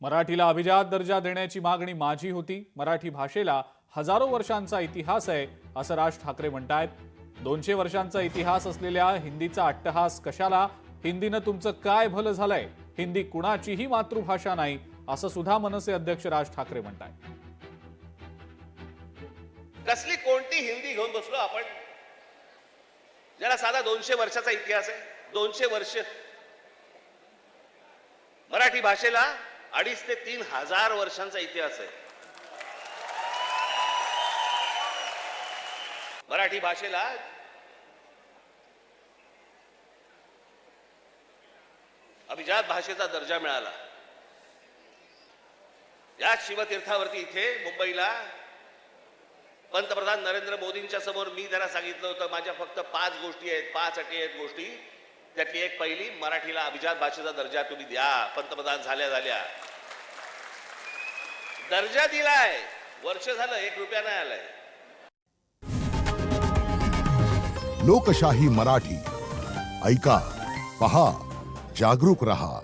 मराठीला अभिजात दर्जा देण्याची मागणी माझी होती। मराठी भाषेला हजारो वर्षांचा इतिहास आहे असं राज ठाकरे म्हणतायत। 200 वर्षांचा इतिहास असलेल्या हिंदीचा अट्टहास कशाला? हिंदीनं तुमचं काय भलं झालंय? हिंदी कुणाचीही मातृभाषा नाही असं सुद्धा मनसे अध्यक्ष राज ठाकरे म्हणतायत। कसली कोणती हिंदी घेऊन बसलो आपण? ज्याला साधा 200 वर्षाचा इतिहास आहे। 200 वर्ष मराठी भाषेला 2.5 ते 3 हजार वर्षांचा इतिहास आहे। मराठी भाषेला अभिजात भाषेचा दर्जा मिळाला। या शिवतीर्थावरती इथे मुंबईला पंतप्रधान नरेंद्र मोदींच्या समोर मी त्यांना सांगितलं होतं, माझ्या फक्त 5 गोष्टी आहेत, 5 अटी आहेत गोष्टी। त्यातली एक पहिली, मराठीला अभिजात भाषेचा दर्जा तुम्ही द्या। पंतप्रधान झाल्या दर्जा दिलाय, वर्ष झालं, 1 रुपया नाही आलाय। लोकशाही मराठी ऐका, पहा, जागरूक रहा।